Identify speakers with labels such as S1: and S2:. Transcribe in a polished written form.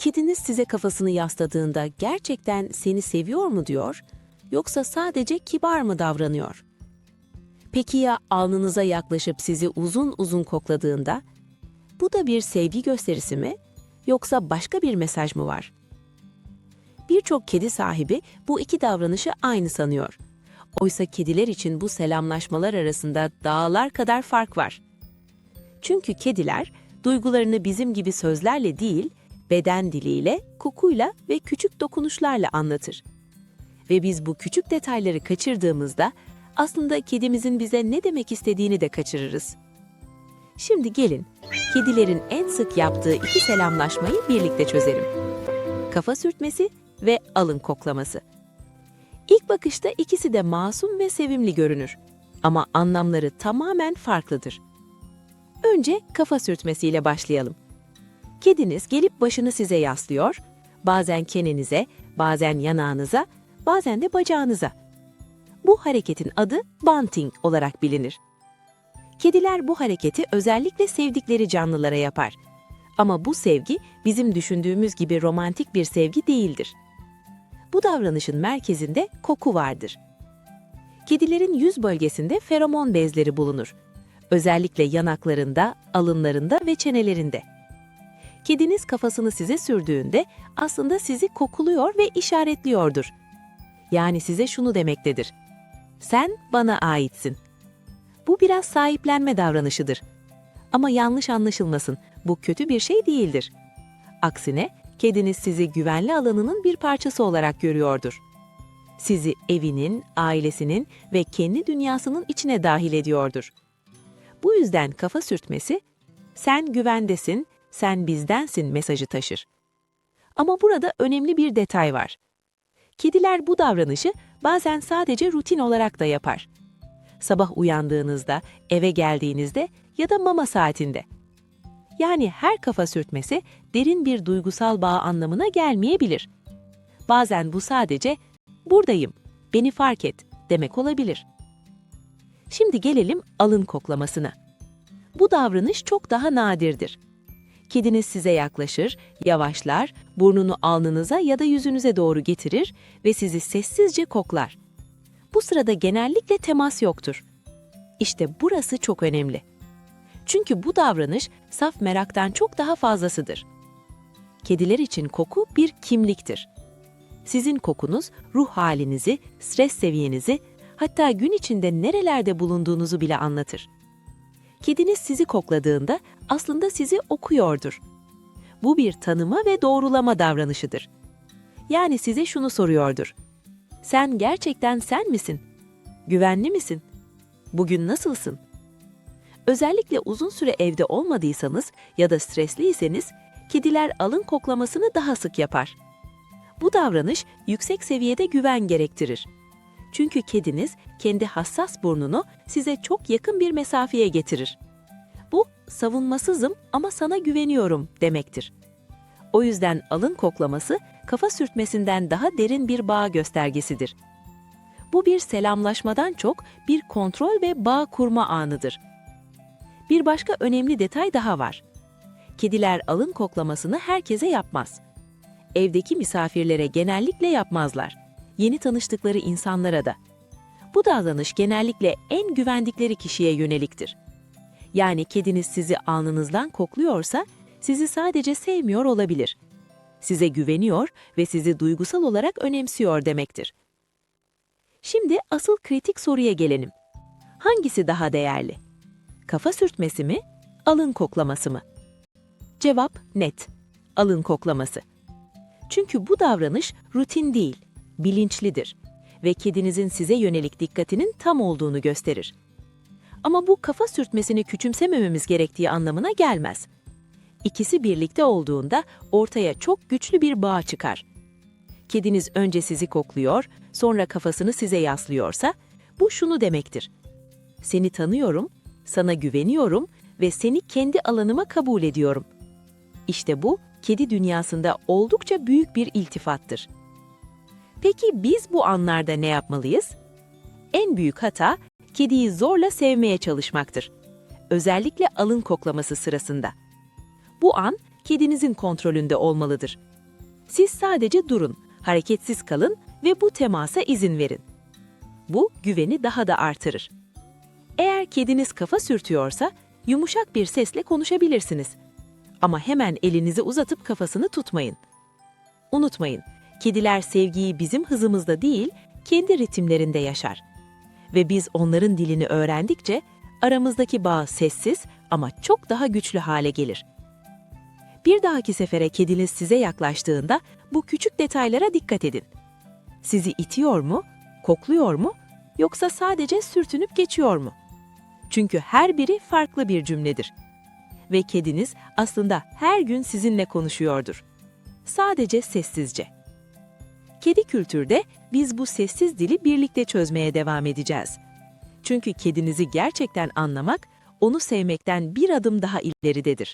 S1: Kediniz size kafasını yasladığında gerçekten seni seviyor mu diyor, yoksa sadece kibar mı davranıyor? Peki ya alnınıza yaklaşıp sizi uzun uzun kokladığında? Bu da bir sevgi gösterisi mi, yoksa başka bir mesaj mı var? Birçok kedi sahibi bu iki davranışı aynı sanıyor. Oysa kediler için bu selamlaşmalar arasında dağlar kadar fark var. Çünkü kediler duygularını bizim gibi sözlerle değil, beden diliyle, kokuyla ve küçük dokunuşlarla anlatır. Ve biz bu küçük detayları kaçırdığımızda aslında kedimizin bize ne demek istediğini de kaçırırız. Şimdi gelin, kedilerin en sık yaptığı iki selamlaşmayı birlikte çözelim. Kafa sürtmesi ve alın koklaması. İlk bakışta ikisi de masum ve sevimli görünür. Ama anlamları tamamen farklıdır. Önce kafa sürtmesiyle başlayalım. Kediniz gelip başını size yaslıyor, bazen çenenize, bazen yanağınıza, bazen de bacağınıza. Bu hareketin adı bunting olarak bilinir. Kediler bu hareketi özellikle sevdikleri canlılara yapar. Ama bu sevgi bizim düşündüğümüz gibi romantik bir sevgi değildir. Bu davranışın merkezinde koku vardır. Kedilerin yüz bölgesinde feromon bezleri bulunur. Özellikle yanaklarında, alınlarında ve çenelerinde. Kediniz kafasını size sürdüğünde aslında sizi kokuluyor ve işaretliyordur. Yani size şunu demektedir: sen bana aitsin. Bu biraz sahiplenme davranışıdır. Ama yanlış anlaşılmasın, bu kötü bir şey değildir. Aksine kediniz sizi güvenli alanının bir parçası olarak görüyordur. Sizi evinin, ailesinin ve kendi dünyasının içine dahil ediyordur. Bu yüzden kafa sürtmesi, sen güvendesin, sen bizdensin mesajı taşır. Ama burada önemli bir detay var. Kediler bu davranışı bazen sadece rutin olarak da yapar. Sabah uyandığınızda, eve geldiğinizde ya da mama saatinde. Yani her kafa sürtmesi derin bir duygusal bağ anlamına gelmeyebilir. Bazen bu sadece buradayım, beni fark et demek olabilir. Şimdi gelelim alın koklamasına. Bu davranış çok daha nadirdir. Kediniz size yaklaşır, yavaşlar, burnunu alnınıza ya da yüzünüze doğru getirir ve sizi sessizce koklar. Bu sırada genellikle temas yoktur. İşte burası çok önemli. Çünkü bu davranış saf meraktan çok daha fazlasıdır. Kediler için koku bir kimliktir. Sizin kokunuz ruh halinizi, stres seviyenizi, hatta gün içinde nerelerde bulunduğunuzu bile anlatır. Kediniz sizi kokladığında aslında sizi okuyordur. Bu bir tanıma ve doğrulama davranışıdır. Yani size şunu soruyordur: sen gerçekten sen misin? Güvenli misin? Bugün nasılsın? Özellikle uzun süre evde olmadıysanız ya da stresliyseniz, kediler alın koklamasını daha sık yapar. Bu davranış yüksek seviyede güven gerektirir. Çünkü kediniz kendi hassas burnunu size çok yakın bir mesafeye getirir. Bu, savunmasızım ama sana güveniyorum demektir. O yüzden alın koklaması kafa sürtmesinden daha derin bir bağ göstergesidir. Bu bir selamlaşmadan çok bir kontrol ve bağ kurma anıdır. Bir başka önemli detay daha var. Kediler alın koklamasını herkese yapmaz. Evdeki misafirlere genellikle yapmazlar. Yeni tanıştıkları insanlara da. Bu davranış genellikle en güvendikleri kişiye yöneliktir. Yani kediniz sizi alnınızdan kokluyorsa, sizi sadece sevmiyor olabilir. Size güveniyor ve sizi duygusal olarak önemsiyor demektir. Şimdi asıl kritik soruya gelelim. Hangisi daha değerli? Kafa sürtmesi mi, alın koklaması mı? Cevap net: alın koklaması. Çünkü bu davranış rutin değil, bilinçlidir ve kedinizin size yönelik dikkatinin tam olduğunu gösterir. Ama bu kafa sürtmesini küçümsemememiz gerektiği anlamına gelmez. İkisi birlikte olduğunda ortaya çok güçlü bir bağ çıkar. Kediniz önce sizi kokluyor, sonra kafasını size yaslıyorsa, bu şunu demektir: seni tanıyorum, sana güveniyorum ve seni kendi alanıma kabul ediyorum. İşte bu, kedi dünyasında oldukça büyük bir iltifattır. Peki biz bu anlarda ne yapmalıyız? En büyük hata, kediyi zorla sevmeye çalışmaktır. Özellikle alın koklaması sırasında. Bu an, kedinizin kontrolünde olmalıdır. Siz sadece durun, hareketsiz kalın ve bu temasa izin verin. Bu güveni daha da artırır. Eğer kediniz kafa sürtüyorsa yumuşak bir sesle konuşabilirsiniz. Ama hemen elinizi uzatıp kafasını tutmayın. Unutmayın, kediler sevgiyi bizim hızımızda değil, kendi ritimlerinde yaşar. Ve biz onların dilini öğrendikçe aramızdaki bağ sessiz ama çok daha güçlü hale gelir. Bir dahaki sefere kediniz size yaklaştığında bu küçük detaylara dikkat edin. Sizi itiyor mu, kokluyor mu, yoksa sadece sürtünüp geçiyor mu? Çünkü her biri farklı bir cümledir. Ve kediniz aslında her gün sizinle konuşuyordur. Sadece sessizce. Kedi kültürde biz bu sessiz dili birlikte çözmeye devam edeceğiz. Çünkü kedinizi gerçekten anlamak, onu sevmekten bir adım daha ileridedir.